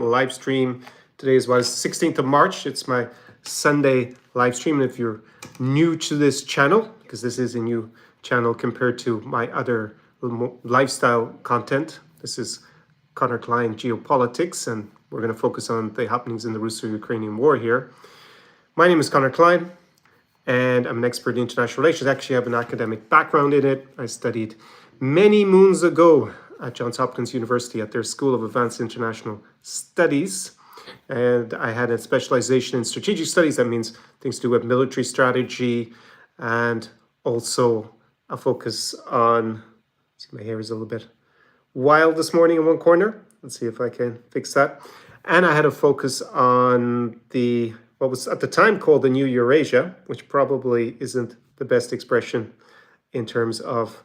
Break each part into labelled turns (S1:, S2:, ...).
S1: live stream. Today is 16th of March. It's my Sunday live stream. And if you're new to this channel, because this is a new channel compared to my other lifestyle content, this is Connor Klein Geopolitics, and we're going to focus on the happenings in the Russo-Ukrainian war here. My name is Connor Klein, and I'm an expert in international relations. Actually, I have an academic background in it. I studied many moons ago at Johns Hopkins University at their School of Advanced International Studies. And I had a specialization in strategic studies. That means things to do with military strategy, and also a focus on, see, my hair is a little bit wild this morning in one corner. Let's see if I can fix that. And I had a focus on what was at the time called the New Eurasia, which probably isn't the best expression in terms of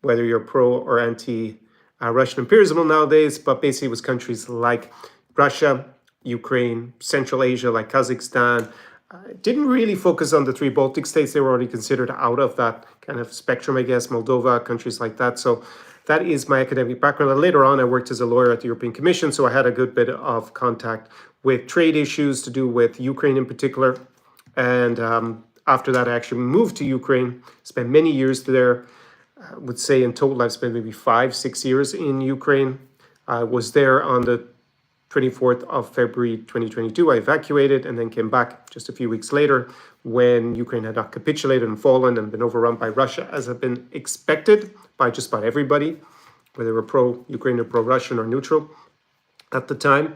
S1: whether you're pro or anti Russian imperialism nowadays, but basically it was countries like Russia, Ukraine, Central Asia, like Kazakhstan. Didn't really focus on the three Baltic states. They were already considered out of that kind of spectrum, I guess, Moldova, countries like that. So that is my academic background. And later on, I worked as a lawyer at the European Commission, so I had a good bit of contact with trade issues to do with Ukraine in particular. And after that, I actually moved to Ukraine, spent many years there. I would say in total, I've spent maybe 5-6 years in Ukraine. I was there on the 24th of February 2022. I evacuated and then came back just a few weeks later when Ukraine had not capitulated and fallen and been overrun by Russia, as had been expected by just about everybody, whether they were pro-Ukraine or pro-Russian or neutral at the time.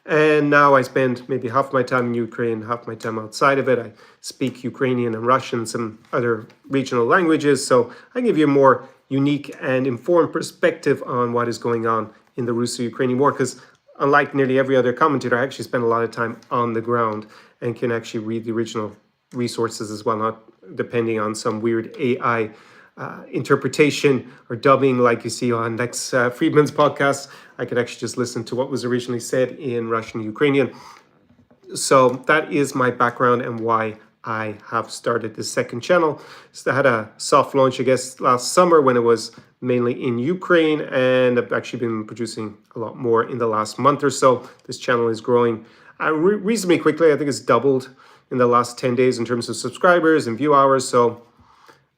S1: And now I spend maybe half my time in Ukraine, half my time outside of it. I speak Ukrainian and Russian, some other regional languages. So I can give you a more unique and informed perspective on what is going on in the Russo-Ukrainian war, because unlike nearly every other commentator, I actually spend a lot of time on the ground and can actually read the original resources as well, not depending on some weird AI interpretation or dubbing like you see on Lex Friedman's podcast. I could actually just listen to what was originally said in Russian and Ukrainian. So that is my background and why I have started this second channel. So I had a soft launch, I guess, last summer when it was mainly in Ukraine, and I've actually been producing a lot more in the last month or so. This channel is growing reasonably quickly. I think it's doubled in the last 10 days in terms of subscribers and view hours. So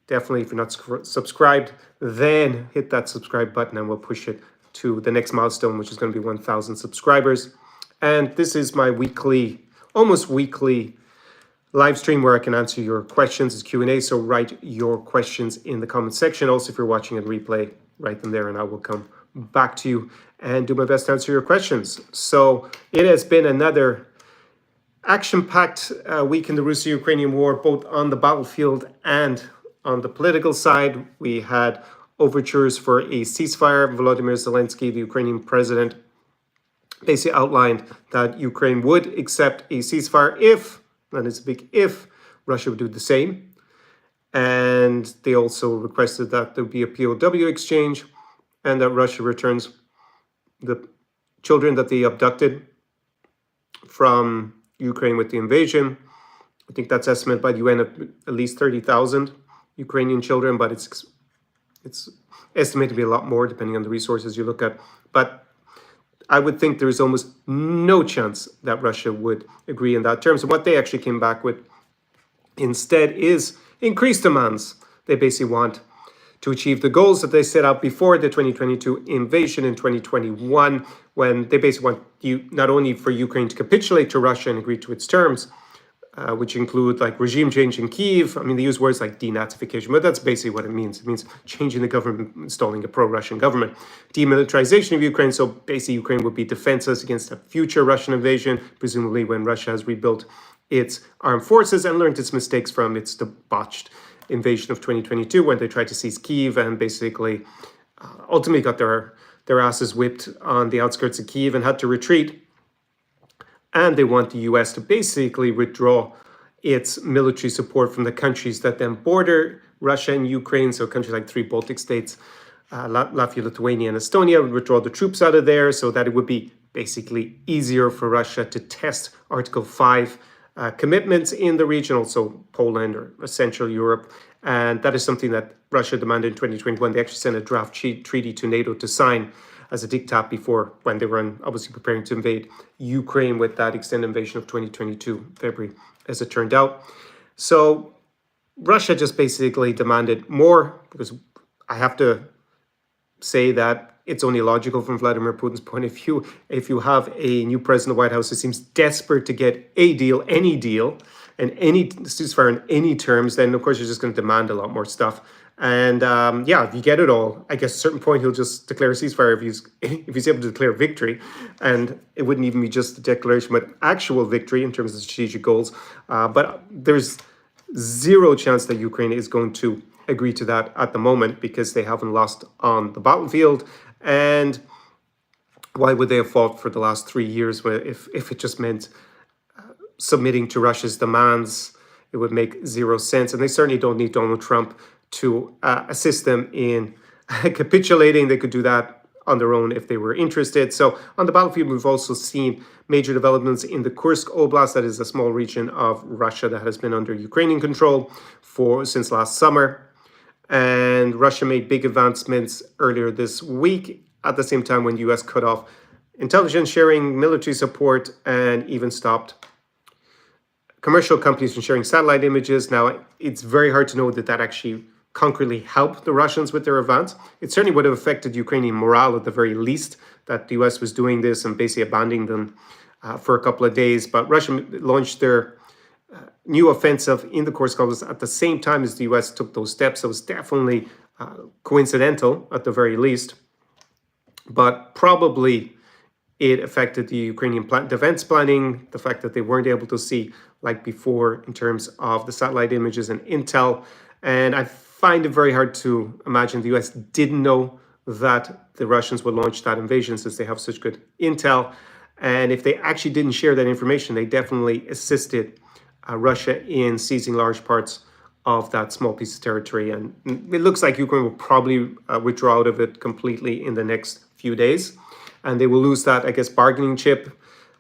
S1: definitely, if you're not subscribed, then hit that subscribe button and we'll push it to the next milestone, which is going to be 1,000 subscribers. And this is my almost weekly live stream where I can answer your questions. It's Q&A, so write your questions in the comment section. Also, if you're watching a replay, write them there and I will come back to you and do my best to answer your questions. So it has been another action-packed week in the Russo-Ukrainian war, both on the battlefield and on the political side. We had overtures for a ceasefire. Volodymyr Zelensky, the Ukrainian president, basically outlined that Ukraine would accept a ceasefire if, and it's a big if, Russia would do the same. And they also requested that there be a POW exchange and that Russia returns the children that they abducted from Ukraine with the invasion. I think that's estimated by the UN at least 30,000 Ukrainian children, but it's estimated to be a lot more depending on the resources you look at. But I would think there is almost no chance that Russia would agree in that terms. So what they actually came back with instead is increased demands. They basically want to achieve the goals that they set out before the 2022 invasion in 2021, when they basically want not only for Ukraine to capitulate to Russia and agree to its terms, which include like regime change in Kyiv. I mean, they use words like denazification, but that's basically what it means. It means changing the government, installing a pro-Russian government. Demilitarization of Ukraine, so basically Ukraine would be defenseless against a future Russian invasion, presumably when Russia has rebuilt its armed forces and learned its mistakes from its botched invasion of 2022 when they tried to seize Kyiv and basically ultimately got their asses whipped on the outskirts of Kyiv and had to retreat. And they want the US to basically withdraw its military support from the countries that then border Russia and Ukraine. So countries like three Baltic states, Latvia, Lithuania, and Estonia would withdraw the troops out of there so that it would be basically easier for Russia to test Article 5 commitments in the region, also Poland or Central Europe. And that is something that Russia demanded in 2021. They actually sent a draft treaty to NATO to sign as a diktat before, when they were obviously preparing to invade Ukraine with that extended invasion of 2022, February, as it turned out. So Russia just basically demanded more, because I have to say that it's only logical from Vladimir Putin's point of view. If you have a new president of the White House who seems desperate to get a deal, any deal, and any ceasefire in any terms, then of course you're just going to demand a lot more stuff. And yeah, if you get it all, I guess at a certain point he'll just declare a ceasefire if he's able to declare victory. And it wouldn't even be just a declaration, but actual victory in terms of strategic goals. But there's zero chance that Ukraine is going to agree to that at the moment, because they haven't lost on the battlefield. And why would they have fought for the last 3 years if it just meant submitting to Russia's demands? It would make zero sense. And they certainly don't need Donald Trump to assist them in capitulating. They could do that on their own if they were interested. So on the battlefield, we've also seen major developments in the Kursk Oblast. That is a small region of Russia that has been under Ukrainian control since last summer. And Russia made big advancements earlier this week, at the same time when the US cut off intelligence sharing, military support, and even stopped commercial companies from sharing satellite images. Now, it's very hard to know that that actually concretely helped the Russians with their advance. It certainly would have affected Ukrainian morale at the very least, that the US was doing this and basically abandoning them for a couple of days. But Russia launched their new offensive in the Kursk Oblast at the same time as the US took those steps. So it was definitely coincidental at the very least, but probably it affected the Ukrainian defense planning, the fact that they weren't able to see like before in terms of the satellite images and intel. And I find it very hard to imagine the US didn't know that the Russians would launch that invasion, since they have such good intel. And if they actually didn't share that information, they definitely assisted Russia in seizing large parts of that small piece of territory. And it looks like Ukraine will probably withdraw out of it completely in the next few days. And they will lose that, I guess, bargaining chip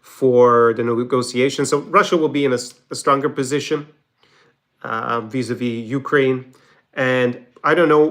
S1: for the negotiation. So Russia will be in a stronger position vis-a-vis Ukraine. And I don't know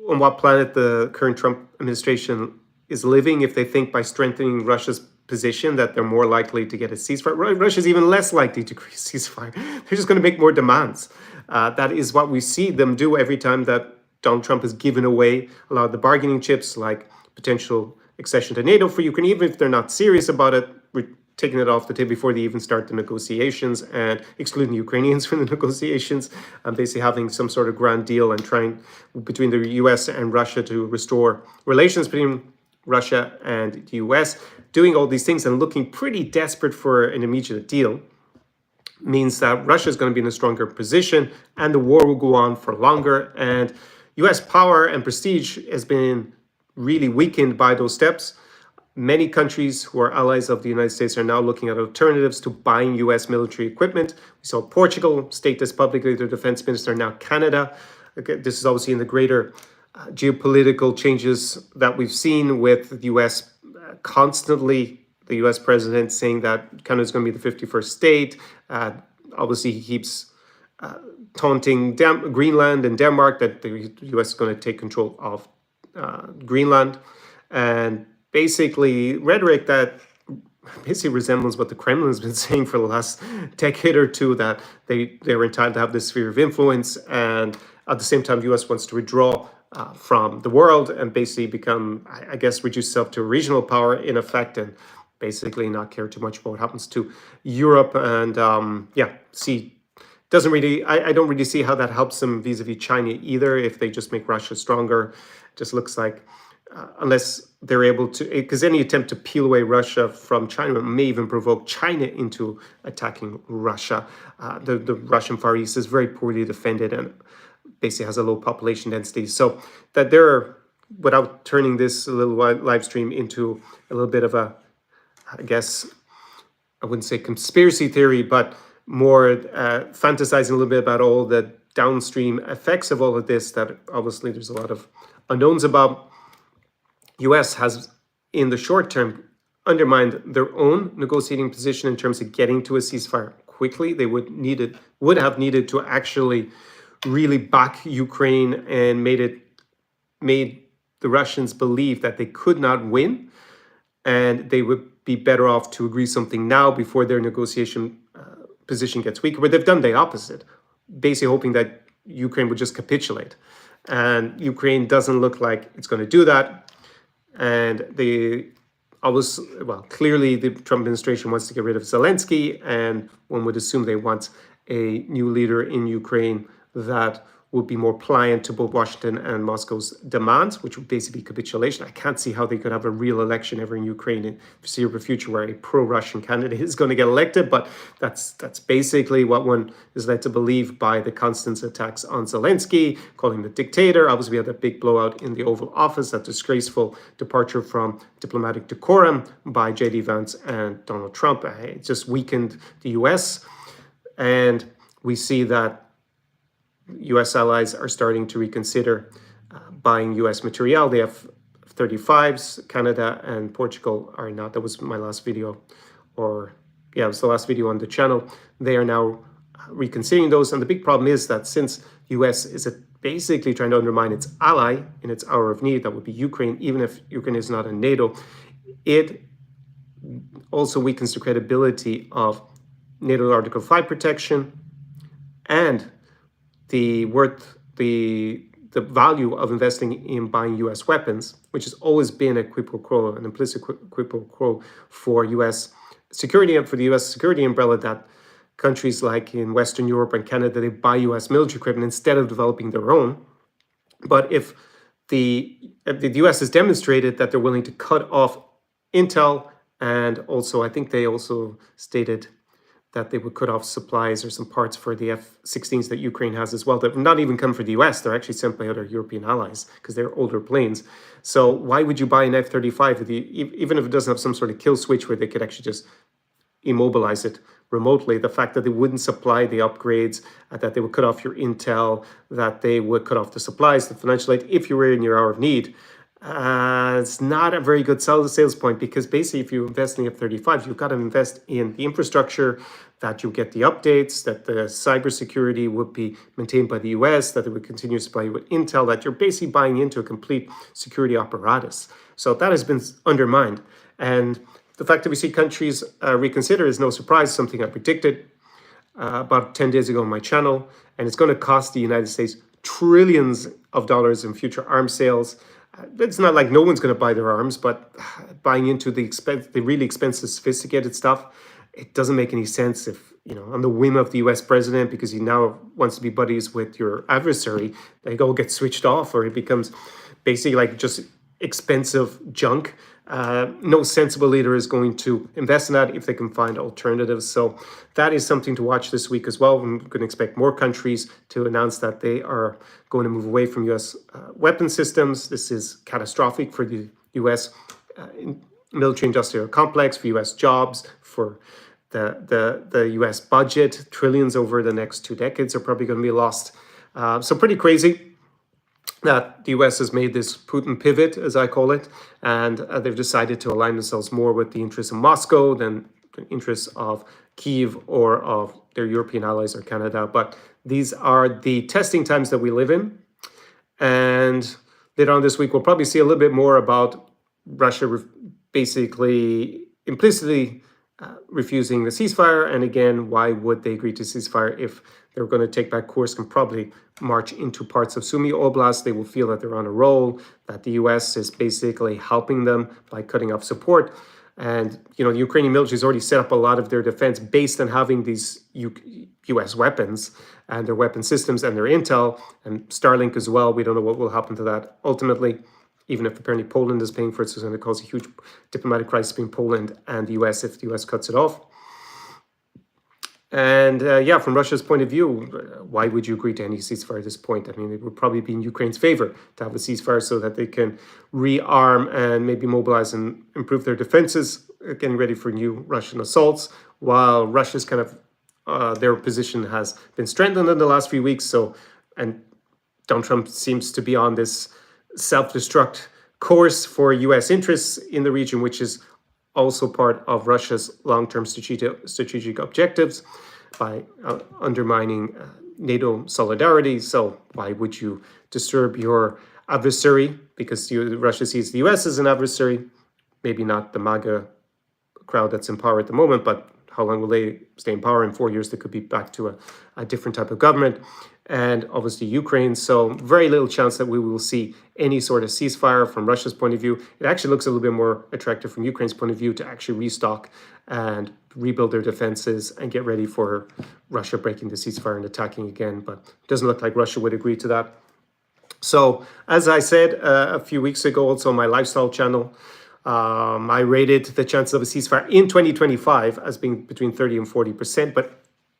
S1: on what planet the current Trump administration is living, if they think by strengthening Russia's position that they're more likely to get a ceasefire. Russia's even less likely to agree a ceasefire. They're just going to make more demands. That is what we see them do every time that Donald Trump has given away a lot of the bargaining chips, like potential accession to NATO for Ukraine. Even if they're not serious about it, we're taking it off the table before they even start the negotiations, and excluding Ukrainians from the negotiations, and basically having some sort of grand deal and trying between the US and Russia to restore relations between Russia and the US. Doing all these things and looking pretty desperate for an immediate deal means that Russia is going to be in a stronger position, and the war will go on for longer. And US power and prestige has been really weakened by those steps. Many countries who are allies of the United States are now looking at alternatives to buying US military equipment. We saw Portugal state this publicly, their defense minister. Now Canada. This is obviously in the greater geopolitical changes that we've seen with the US constantly, the US president saying that Canada is going to be the 51st state. Obviously, he keeps taunting Greenland and Denmark that the US is going to take control of Greenland. And basically rhetoric that basically resembles what the Kremlin has been saying for the last decade or two, that they're entitled to have this sphere of influence. And at the same time, the US wants to withdraw from the world and basically become, I guess, reduce itself to a regional power in effect, and basically not care too much about what happens to Europe. And yeah, doesn't really, I don't really see how that helps them vis-a-vis China either, if they just make Russia stronger. It just looks like unless they're able to, because any attempt to peel away Russia from China may even provoke China into attacking Russia. The Russian Far East is very poorly defended and basically has a low population density. So that there are, without turning this little live stream into a little bit of a, I guess, I wouldn't say conspiracy theory, but more fantasizing a little bit about all the downstream effects of all of this, that obviously there's a lot of unknowns about. US has, in the short term, undermined their own negotiating position in terms of getting to a ceasefire quickly. They would have needed to actually really back Ukraine and made the Russians believe that they could not win, and they would be better off to agree something now before their negotiation position gets weaker. But they've done the opposite, basically hoping that Ukraine would just capitulate. And Ukraine doesn't look like it's going to do that. And clearly the Trump administration wants to get rid of Zelensky, and one would assume they want a new leader in Ukraine that would be more pliant to both Washington and Moscow's demands, which would basically be capitulation. I can't see how they could have a real election ever in Ukraine in the foreseeable future where a pro-Russian candidate is going to get elected, but that's basically what one is led to believe by the constant attacks on Zelensky, calling him the dictator. Obviously, we had that big blowout in the Oval Office, that disgraceful departure from diplomatic decorum by J.D. Vance and Donald Trump. It just weakened the U.S., and we see that U.S. allies are starting to reconsider buying U.S. material. They have F-35s. Canada and Portugal are not. That was my last video, it was the last video on the channel. They are now reconsidering those. And the big problem is that since U.S. is basically trying to undermine its ally in its hour of need, that would be Ukraine, even if Ukraine is not in NATO, it also weakens the credibility of NATO Article 5 protection and the value of investing in buying U.S. weapons, which has always been a quid pro quo, an implicit quid pro quo for U.S. security and for the U.S. security umbrella, that countries like in Western Europe and Canada, they buy U.S. military equipment instead of developing their own. But if the U.S. has demonstrated that they're willing to cut off intel, and also I think they also stated that they would cut off supplies or some parts for the F-16s that Ukraine has as well, that would not even come from the US. They're actually sent by other European allies because they're older planes. So why would you buy an F-35 even if it doesn't have some sort of kill switch where they could actually just immobilize it remotely? The fact that they wouldn't supply the upgrades, that they would cut off your intel, that they would cut off the supplies, the financial aid, if you were in your hour of need, it's not a very good sales point, because basically if you invest in the F-35, you've got to invest in the infrastructure, that you get the updates, that the cybersecurity would be maintained by the US, that they would continue to supply you with intel, that you're basically buying into a complete security apparatus. So that has been undermined. And the fact that we see countries reconsider is no surprise, something I predicted about 10 days ago on my channel. And it's going to cost the United States trillions of dollars in future arms sales. It's not like no one's going to buy their arms, but buying into the really expensive, sophisticated stuff, it doesn't make any sense if, on the whim of the US president, because he now wants to be buddies with your adversary, they all get switched off, or it becomes basically like just expensive junk. No sensible leader is going to invest in that if they can find alternatives. So that is something to watch this week as well. I'm going to expect more countries to announce that they are going to move away from U.S. Weapon systems. This is catastrophic for the U.S. Military-industrial complex, for U.S. jobs, for the U.S. budget. Trillions over the next 2 decades are probably going to be lost. So pretty crazy that the US has made this Putin pivot, as I call it, and they've decided to align themselves more with the interests of Moscow than the interests of Kyiv or of their European allies or Canada. But these are the testing times that we live in. And later on this week, we'll probably see a little bit more about Russia basically implicitly refusing the ceasefire. And again, why would they agree to ceasefire if they're going to take back Kursk and probably march into parts of Sumy Oblast? They will feel that they're on a roll, that the US is basically helping them by cutting off support. And, the Ukrainian military has already set up a lot of their defense based on having these US weapons and their weapon systems and their intel, and Starlink as well. We don't know what will happen to that ultimately, even if apparently Poland is paying for it. So it's going to cause a huge diplomatic crisis between Poland and the US if the US cuts it off. And from Russia's point of view, why would you agree to any ceasefire at this point? I mean, it would probably be in Ukraine's favor to have a ceasefire so that they can rearm and maybe mobilize and improve their defenses, getting ready for new Russian assaults, while Russia's kind of, their position has been strengthened in the last few weeks. And Donald Trump seems to be on this self-destruct course for U.S. interests in the region, which is also part of Russia's long-term strategic objectives by undermining NATO solidarity. So why would you disturb your adversary, because Russia sees the US as an adversary. Maybe not the MAGA crowd that's in power at the moment, but how long will they stay in power? In 4 years, they could be back to a different type of government. And obviously Ukraine. So very little chance that we will see any sort of ceasefire from Russia's point of view. It actually looks a little bit more attractive from Ukraine's point of view to actually restock and rebuild their defenses and get ready for Russia breaking the ceasefire and attacking again. But it doesn't look like Russia would agree to that. So as I said a few weeks ago, also on my lifestyle channel, I rated the chances of a ceasefire in 2025 as being between 30 and 40%, but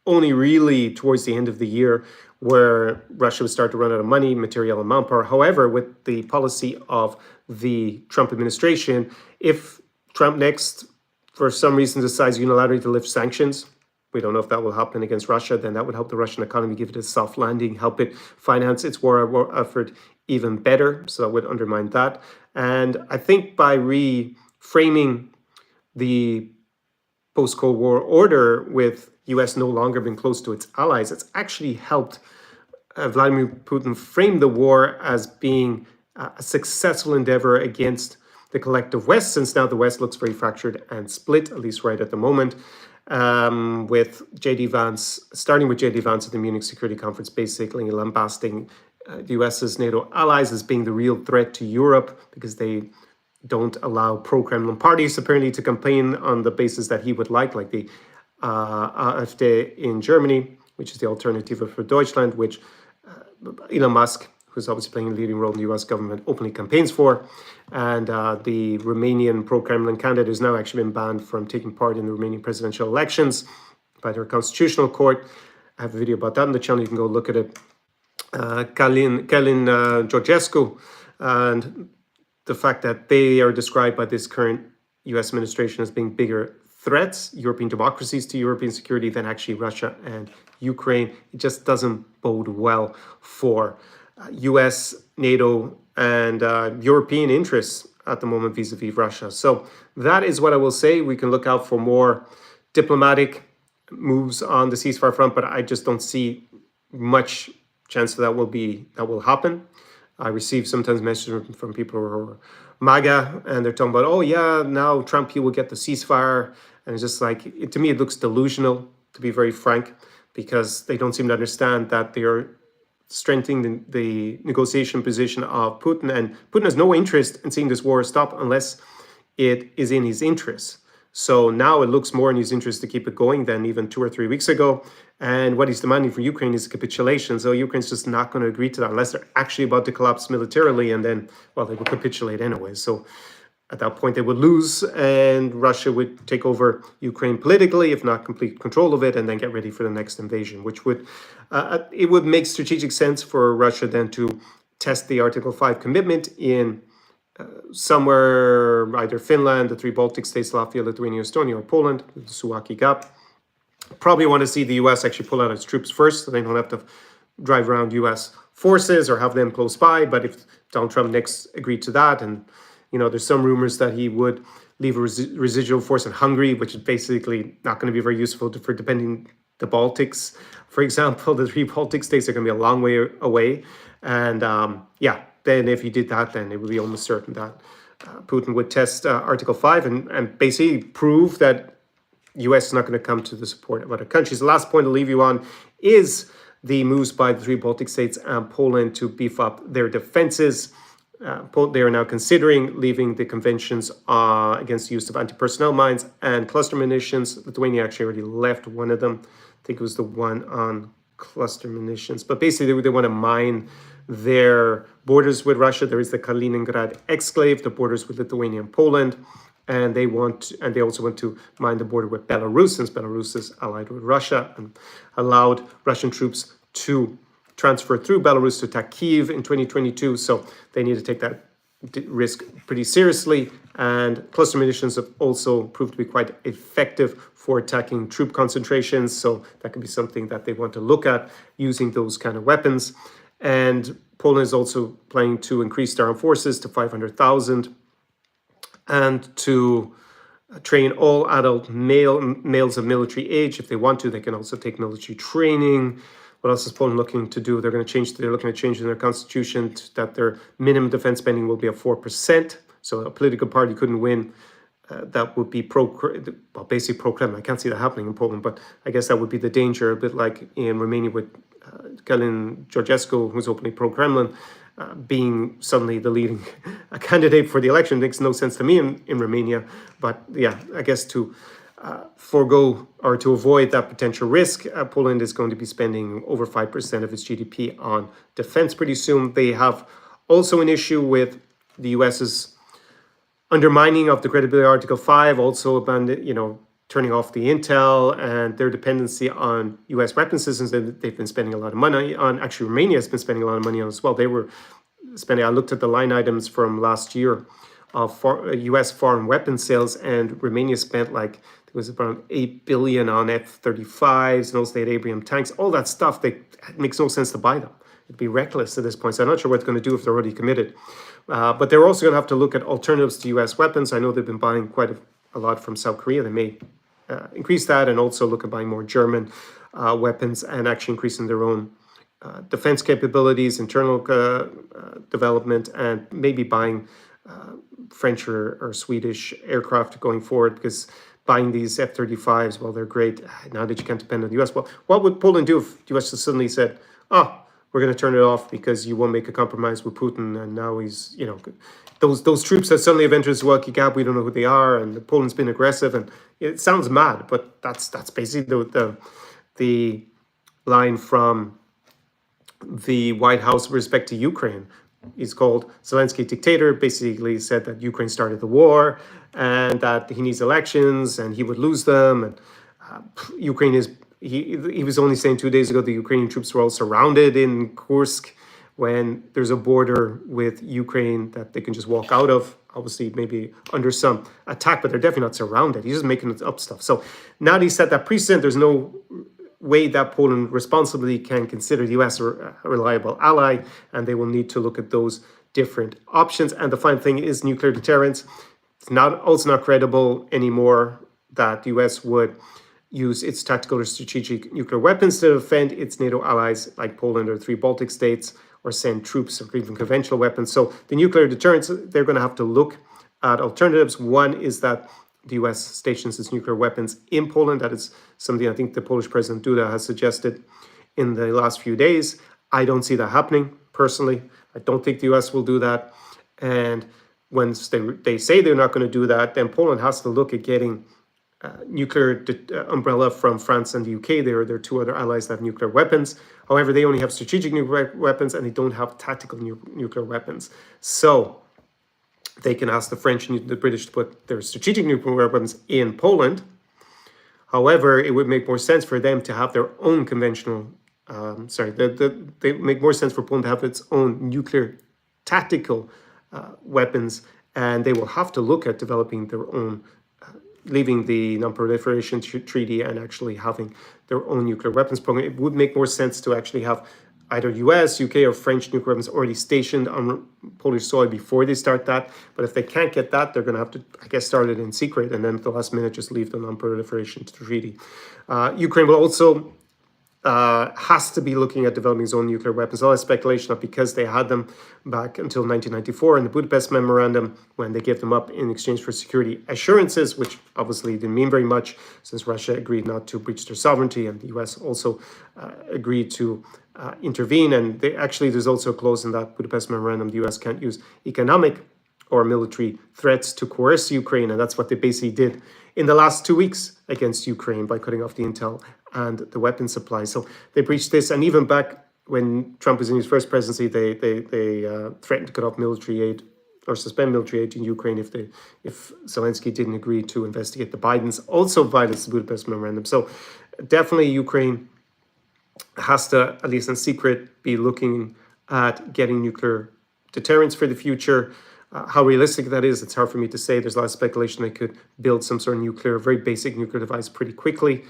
S1: only really towards the end of the year, where Russia would start to run out of money, material, and manpower. However, with the policy of the Trump administration, if Trump next, for some reason, decides unilaterally to lift sanctions, we don't know if that will happen against Russia, then that would help the Russian economy, give it a soft landing, help it finance its war effort even better. So that would undermine that. And I think by reframing the post-Cold War order with US no longer being close to its allies, it's actually helped Vladimir Putin frame the war as being a successful endeavor against the collective West, since now the West looks very fractured and split, at least right at the moment, with J.D. Vance, starting with J.D. Vance at the Munich Security Conference, basically lambasting the US's NATO allies as being the real threat to Europe, because they don't allow pro-Kremlin parties apparently to campaign on the basis that he would like the AfD in Germany, which is the alternative for Deutschland, which Elon Musk, who's obviously playing a leading role in the US government, openly campaigns for. And the Romanian pro-Kremlin candidate has now actually been banned from taking part in the Romanian presidential elections by their constitutional court. I have a video about that on the channel. You can go look at it. Kalin Georgescu, and the fact that they are described by this current US administration as being bigger threats, European democracies to European security, than actually Russia and Ukraine. It just doesn't bode well for US, NATO, and European interests at the moment vis-a-vis Russia. So that is what I will say. We can look out for more diplomatic moves on the ceasefire front, but I just don't see much chance that will happen. I receive sometimes messages from people who are MAGA, and they're talking about, oh yeah, now Trump, he will get the ceasefire. And it's just like, to me, it looks delusional, to be very frank, because they don't seem to understand that they are strengthening the negotiation position of Putin. And Putin has no interest in seeing this war stop unless it is in his interests. So now it looks more in his interest to keep it going than even 2 or 3 weeks ago. And what he's demanding from Ukraine is a capitulation. So Ukraine's just not going to agree to that unless they're actually about to collapse militarily. And then, well, they will capitulate anyway. So at that point, they would lose, and Russia would take over Ukraine politically, if not complete control of it, and then get ready for the next invasion, which would, it would make strategic sense for Russia then to test the Article 5 commitment in somewhere, either Finland, the 3 Baltic states, Latvia, Lithuania, Estonia, or Poland, the Suwalki Gap. Probably want to see the US actually pull out its troops first, so they don't have to drive around US forces or have them close by. But if Donald Trump next agreed to that, and there's some rumors that he would leave a residual force in Hungary, which is basically not going to be very useful for defending the Baltics. For example, the 3 Baltic states are going to be a long way away. And then if he did that, then it would be almost certain that Putin would test Article 5 and basically prove that U.S. is not going to come to the support of other countries. The last point I'll leave you on is the moves by the 3 Baltic states and Poland to beef up their defenses. They are now considering leaving the conventions against the use of anti-personnel mines and cluster munitions. Lithuania actually already left one of them. I think it was the one on cluster munitions. But basically, they want to mine their borders with Russia. There is the Kaliningrad exclave, the borders with Lithuania and Poland. And they also want to mine the border with Belarus, since Belarus is allied with Russia and allowed Russian troops to transfer through Belarus to attack Kyiv in 2022. So they need to take that risk pretty seriously. And cluster munitions have also proved to be quite effective for attacking troop concentrations. So that could be something that they want to look at, using those kind of weapons. And Poland is also planning to increase their armed forces to 500,000 and to train all adult males of military age. If they want to, they can also take military training. What else is Poland looking to do? They're looking at changing their constitution that their minimum defense spending will be at 4%. So a political party couldn't win. That would be basically pro-Kremlin. I can't see that happening in Poland, but I guess that would be the danger, a bit like in Romania with Galin Georgescu, who's openly pro-Kremlin, being suddenly the leading candidate for the election. Makes no sense to me in Romania. But yeah, I guess to forego or to avoid that potential risk, Poland is going to be spending over 5% of its GDP on defense pretty soon. They have also an issue with the US's undermining of the credibility of Article 5, also turning off the intel and their dependency on US weapon systems that they've been spending a lot of money on. Actually, Romania has been spending a lot of money on as well. They were spending, I looked at the line items from last year of US foreign weapon sales, and Romania spent it was around 8 billion on F-35s and also they had Abraham tanks, all that stuff. It makes no sense to buy them. It'd be reckless at this point. So I'm not sure what it's going to do if they're already committed. But they're also going to have to look at alternatives to US weapons. I know they've been buying quite a lot from South Korea. They may increase that and also look at buying more German weapons and actually increasing their own defense capabilities, internal development, and maybe buying French or Swedish aircraft going forward, because buying these F-35s, well, they're great now that you can't depend on the US. Well, what would Poland do if the US suddenly said, we're going to turn it off because you won't make a compromise with Putin, and now he's, those troops that suddenly have entered Suwalki Gap, we don't know who they are, and Poland's been aggressive, and it sounds mad, but that's basically the line from the White House with respect to Ukraine. He's called Zelensky dictator, basically said that Ukraine started the war and that he needs elections and he would lose them, and Ukraine is. He was only saying 2 days ago the Ukrainian troops were all surrounded in Kursk when there's a border with Ukraine that they can just walk out of, obviously maybe under some attack, but they're definitely not surrounded. He's just making up stuff. So now that he set that precedent, there's no way that Poland responsibly can consider the US a reliable ally, and they will need to look at those different options. And the final thing is nuclear deterrence. It's also not credible anymore that the US would use its tactical or strategic nuclear weapons to defend its NATO allies like Poland or 3 Baltic states, or send troops or even conventional weapons. So the nuclear deterrence, they're going to have to look at alternatives. One is that the US stations its nuclear weapons in Poland. That is something I think the Polish President Duda has suggested in the last few days. I don't see that happening personally. I don't think the US will do that. And when they say they're not going to do that, then Poland has to look at getting nuclear umbrella from France and the UK. There are 2 other allies that have nuclear weapons. However, they only have strategic nuclear weapons and they don't have tactical nuclear weapons. So they can ask the French and the British to put their strategic nuclear weapons in Poland. However, it would make more sense for them to have their own conventional, they make more sense for Poland to have its own nuclear tactical weapons, and they will have to look at developing their own, leaving the non-proliferation treaty and actually having their own nuclear weapons program. It would make more sense to actually have either US, UK, or French nuclear weapons already stationed on Polish soil before they start that. But if they can't get that, they're going to have to, I guess, start it in secret and then at the last minute just leave the non-proliferation treaty. Ukraine will also has to be looking at developing its own nuclear weapons. All that speculation that because they had them back until 1994 in the Budapest Memorandum, when they gave them up in exchange for security assurances, which obviously didn't mean very much since Russia agreed not to breach their sovereignty, and the US also agreed to intervene. And there's also a clause in that Budapest Memorandum: the US can't use economic or military threats to coerce Ukraine, and that's what they basically did in the last 2 weeks against Ukraine by cutting off the intel and the weapon supply. So they breached this, and even back when Trump was in his first presidency, they threatened to cut off military aid or suspend military aid in Ukraine if Zelensky didn't agree to investigate the Bidens. Also violates the Budapest Memorandum. So definitely Ukraine has to, at least in secret, be looking at getting nuclear deterrence for the future. How realistic that is, it's hard for me to say. There's a lot of speculation they could build some sort of very basic nuclear device pretty quickly.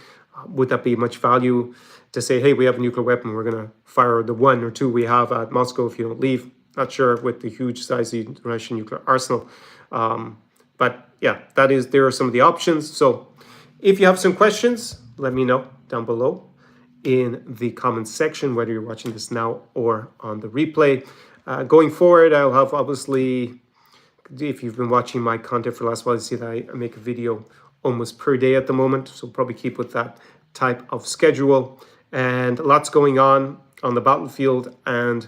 S1: Would that be much value to say, hey, we have a nuclear weapon, we're going to fire the 1 or 2 we have at Moscow if you don't leave? Not sure with the huge size of the Russian nuclear arsenal. But yeah, there are some of the options. So if you have some questions, let me know down below. in the comments section, whether you're watching this now or on the replay. Going forward, I'll have, obviously, if you've been watching my content for the last while, you see that I make a video almost per day at the moment. So probably keep with that type of schedule. And lots going on the battlefield, and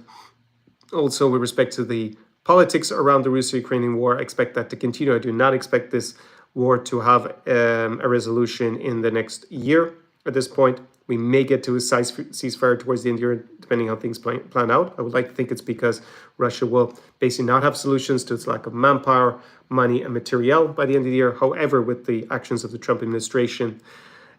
S1: also with respect to the politics around the Russo-Ukrainian war. I expect that to continue. I do not expect this war to have a resolution in the next year. At this point, we may get to a ceasefire towards the end of the year, depending on how things plan out. I would like to think it's because Russia will basically not have solutions to its lack of manpower, money, and materiel by the end of the year. However, with the actions of the Trump administration,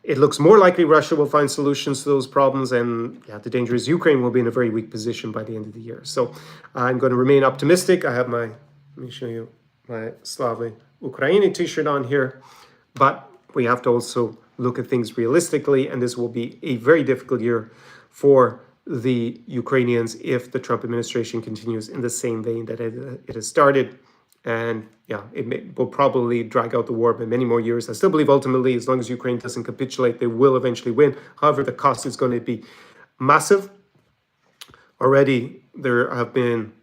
S1: it looks more likely Russia will find solutions to those problems, and yeah, the danger is Ukraine will be in a very weak position by the end of the year. So I'm going to remain optimistic. I have let me show you my Slava Ukraini t-shirt on here, but we have to also look at things realistically, and this will be a very difficult year for the Ukrainians if the Trump administration continues in the same vein that it has started. And yeah, will probably drag out the war by many more years. I still believe ultimately, as long as Ukraine doesn't capitulate, they will eventually win. However, the cost is going to be massive. Already, there have been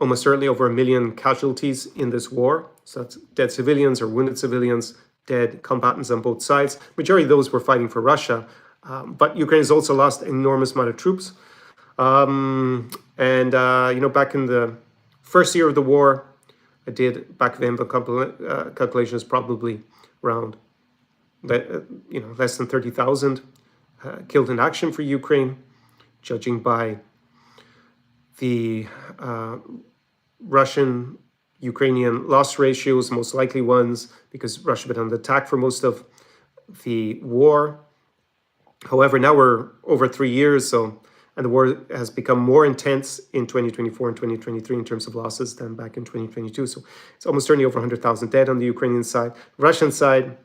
S1: almost certainly over 1 million casualties in this war. So that's dead civilians or wounded civilians, dead combatants on both sides. Majority of those were fighting for Russia. But Ukraine has also lost an enormous amount of troops. Back in the first year of the war, I did back then the calculations probably around less than 30,000 killed in action for Ukraine, judging by the Russian-Ukrainian loss ratios, most likely ones, because Russia had been under attack for most of the war. However, now we're over 3 years, and the war has become more intense in 2024 and 2023 in terms of losses than back in 2022. So it's almost certainly over 100,000 dead on the Ukrainian side. Russian side,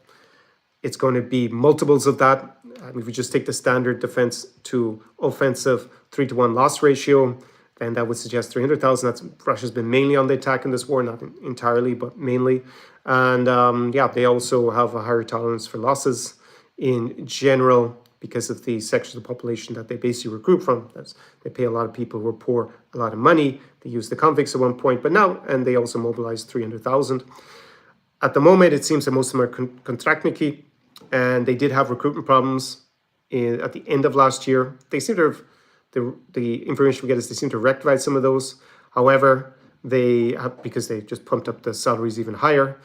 S1: it's going to be multiples of that. If we just take the standard defense to offensive 3-to-1 loss ratio, then that would suggest 300,000. That's Russia's been mainly on the attack in this war, not entirely, but mainly. And they also have a higher tolerance for losses in general, because of the section of the population that they basically recruit from. They pay a lot of people who are poor a lot of money. They used the convicts at one point, but now, and they also mobilized 300,000. At the moment, it seems that most of them are kontraktniki, and they did have recruitment problems at the end of last year. They seem to have, the information we get is they seem to rectify some of those. However, because they just pumped up the salaries even higher.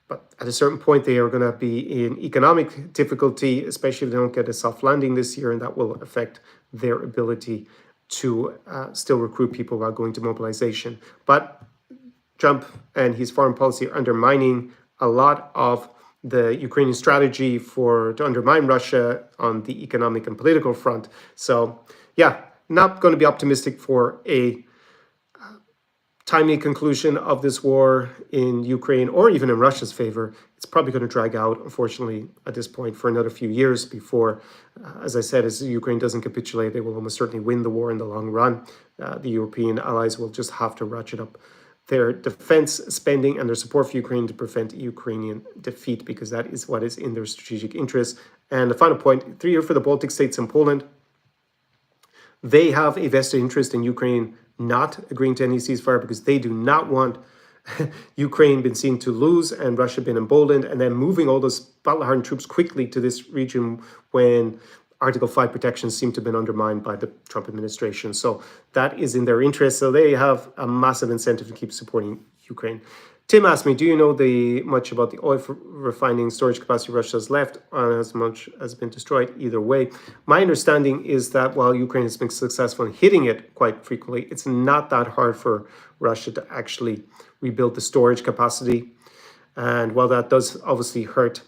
S1: But at a certain point, they are going to be in economic difficulty, especially if they don't get a soft landing this year, and that will affect their ability to still recruit people while going to mobilization. But Trump and his foreign policy are undermining a lot of the Ukrainian strategy to undermine Russia on the economic and political front. So, yeah, not going to be optimistic for a timely conclusion of this war in Ukraine or even in Russia's favor. It's probably going to drag out, unfortunately, at this point for another few years before, as I said, as Ukraine doesn't capitulate, they will almost certainly win the war in the long run. The European allies will just have to ratchet up their defense spending and their support for Ukraine to prevent Ukrainian defeat, because that is what is in their strategic interest. And the final point, 3 years for the Baltic states and Poland. They have a vested interest in Ukraine not agreeing to any ceasefire, because they do not want Ukraine been seen to lose and Russia been emboldened, and then moving all those battle-hardened troops quickly to this region when Article 5 protections seem to have been undermined by the Trump administration. So that is in their interest. So they have a massive incentive to keep supporting Ukraine. Tim asked me, do you know much about the oil refining storage capacity Russia has left, and as much has been destroyed either way? My understanding is that while Ukraine has been successful in hitting it quite frequently, it's not that hard for Russia to actually rebuild the storage capacity. And while that does obviously hurt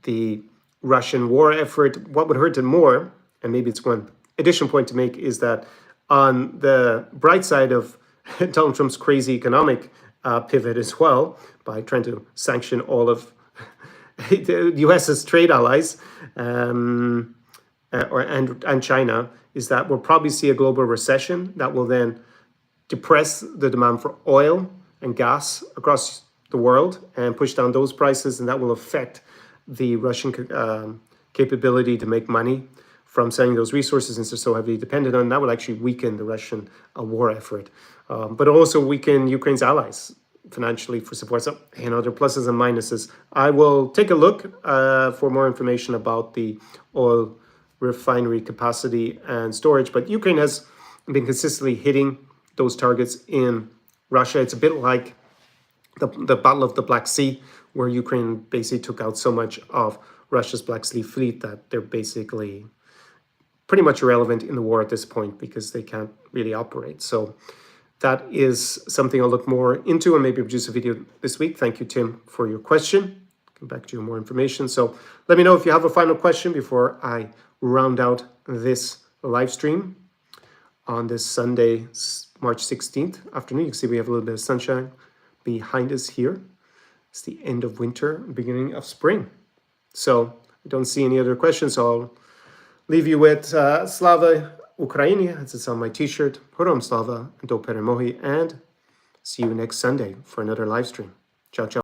S1: the Russian war effort, what would hurt it more, and maybe it's one additional point to make, is that on the bright side of Donald Trump's crazy economic pivot as well, by trying to sanction all of the US's trade allies and China, is that we'll probably see a global recession that will then depress the demand for oil and gas across the world and push down those prices, and that will affect the Russian capability to make money from selling those resources since they're so heavily dependent on. That will actually weaken the Russian war effort, but also weaken Ukraine's allies financially for support. So, there are pluses and minuses. I will take a look for more information about the oil refinery capacity and storage. But Ukraine has been consistently hitting those targets in Russia. It's a bit like the Battle of the Black Sea, where Ukraine basically took out so much of Russia's Black Sea fleet that they're basically pretty much irrelevant in the war at this point because they can't really operate. So that is something I'll look more into and maybe produce a video this week. Thank you, Tim, for your question. Come back to you with more information. So let me know if you have a final question before I round out this live stream on this Sunday, March 16th afternoon. You can see we have a little bit of sunshine behind us here. It's the end of winter, beginning of spring. So I don't see any other questions. So I'll leave you with Slava Ukraini, as it's on my t-shirt. Horom Slava, do Peremohi, and see you next Sunday for another live stream. Ciao, ciao.